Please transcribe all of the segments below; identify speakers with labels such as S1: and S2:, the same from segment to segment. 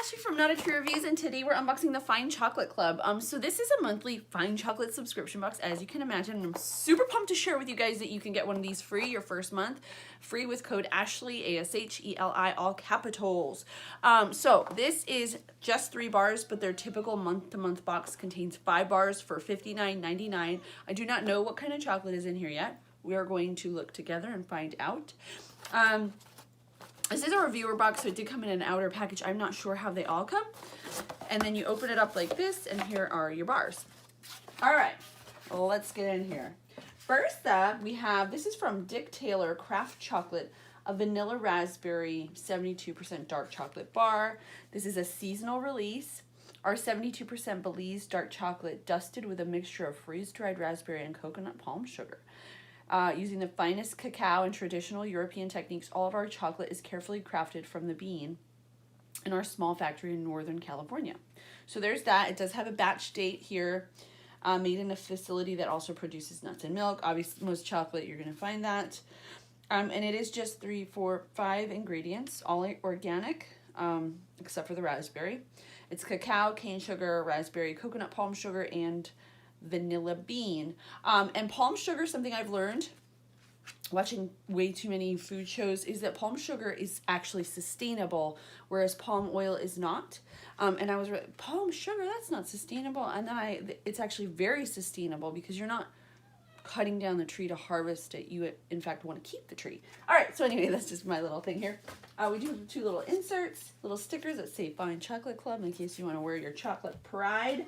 S1: Ashley from Not a True Reviews, and today we're unboxing the Fine Chocolate Club. So this is a monthly Fine Chocolate subscription box, as you can imagine. I'm super pumped to share with you guys that you can get one of these free your first month, free with code Asheli, ASHELI, all capitals. So this is just 3 bars, but their typical month-to-month box contains 5 bars for $59.99. I do not know what kind of chocolate is in here yet. We are going to look together and find out. This is a reviewer box, so it did come in an outer package. I'm not sure how they all come. And then you open it up like this, and here are your bars. All right, well, let's get in here. First up, we have, this is from Dick Taylor Craft Chocolate, a vanilla raspberry 72% dark chocolate bar. This is a seasonal release. Our 72% Belize dark chocolate dusted with a mixture of freeze-dried raspberry and coconut palm sugar. Using the finest cacao and traditional European techniques, all of our chocolate is carefully crafted from the bean in our small factory in Northern California. So there's that. It does have a batch date here, made in a facility that also produces nuts and milk. Obviously, most chocolate, you're going to find that. And it is just 3, 4, 5 ingredients, all organic, except for the raspberry. It's cacao, cane sugar, raspberry, coconut palm sugar, and vanilla bean. And palm sugar, something I've learned watching way too many food shows, is that palm sugar is actually sustainable, whereas palm oil is not. And I was palm sugar, that's not sustainable. And then it's actually very sustainable because you're not cutting down the tree to harvest it. You in fact want to keep the tree. All right, so anyway, that's just my little thing here. We do have 2 little inserts, little stickers that say Fine Chocolate Club in case you want to wear your chocolate pride.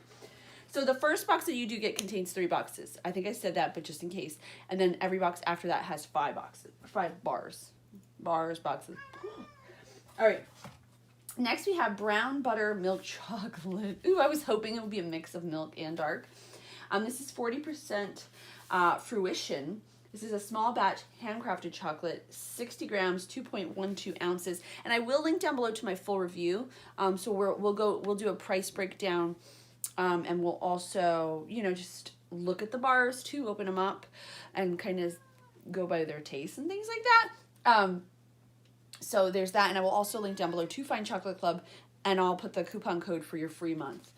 S1: So the first box that you do get contains 3 boxes. I think I said that, but just in case. And then every box after that has 5 bars. Boxes. All right. Next we have brown butter milk chocolate. Ooh, I was hoping it would be a mix of milk and dark. This is 40% fruition. This is a small batch handcrafted chocolate, 60 grams, 2.12 ounces. And I will link down below to my full review. So we'll do a price breakdown. And we'll also, you know, just look at the bars too, open them up and kind of go by their taste and things like that. So there's that. And I will also link down below to Fine Chocolate Club, and I'll put the coupon code for your free month.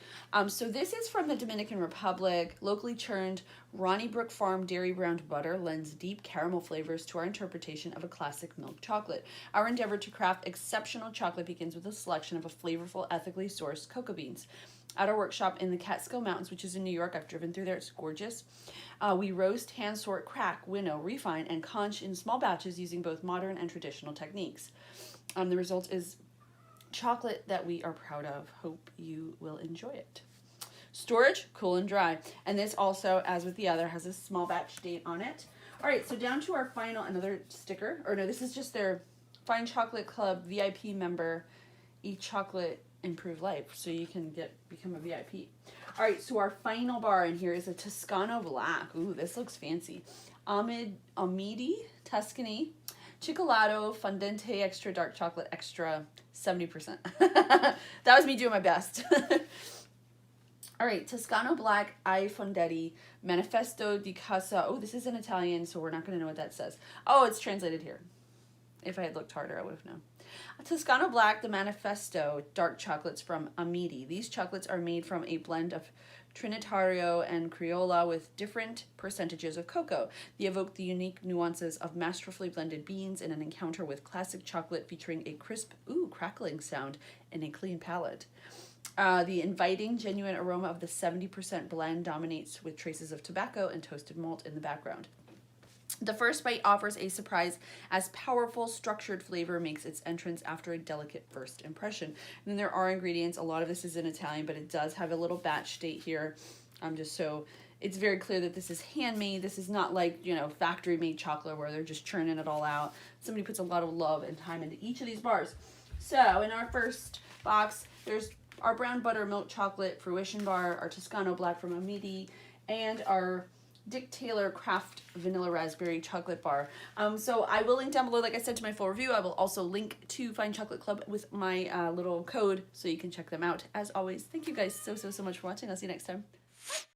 S1: So this is from the Dominican Republic. Locally churned Ronnie Brook Farm dairy browned butter lends deep caramel flavors to our interpretation of a classic milk chocolate. Our endeavor to craft exceptional chocolate begins with a selection of a flavorful, ethically sourced cocoa beans. At our workshop in the Catskill Mountains, which is in New York, I've driven through there, it's gorgeous. We roast, hand sort, crack, winnow, refine, and conch in small batches using both modern and traditional techniques. The result is chocolate that we are proud of. Hope you will enjoy it. Storage, cool and dry. And this also, as with the other, has a small batch date on it. All right, so down to our final, another sticker. Or no, this is just their Fine Chocolate Club VIP member, Eat Chocolate, Improve Life, so you can become a VIP. All right, so our final bar in here is a Toscano Black. Ooh, this looks fancy. Amidi Tuscany Chocolato Fondente Extra Dark Chocolate Extra 70%. That was me doing my best. All right, Toscano Black I Fondetti Manifesto di Casa. Oh, this is in Italian, so we're not going to know what that says. Oh, it's translated here. If I had looked harder, I would have known. Toscano Black, the Manifesto dark chocolates from Amidi. These chocolates are made from a blend of Trinitario and Criolla with different percentages of cocoa. They evoke the unique nuances of masterfully blended beans in an encounter with classic chocolate featuring a crisp, crackling sound and a clean palate. The inviting, genuine aroma of the 70% blend dominates with traces of tobacco and toasted malt in the background. The first bite offers a surprise as powerful, structured flavor makes its entrance after a delicate first impression. And then there are ingredients. A lot of this is in Italian, but it does have a little batch date here. Just so it's very clear that this is handmade. This is not like, you know, factory-made chocolate where they're just churning it all out. Somebody puts a lot of love and time into each of these bars. So in our first box, there's our brown butter milk chocolate fruition bar, our Toscano Black from Amidi, and our Dick Taylor Craft Vanilla Raspberry Chocolate Bar. So I will link down below, like I said, to my full review. I will also link to Fine Chocolate Club with my little code so you can check them out. As always, thank you guys so much for watching. I'll see you next time.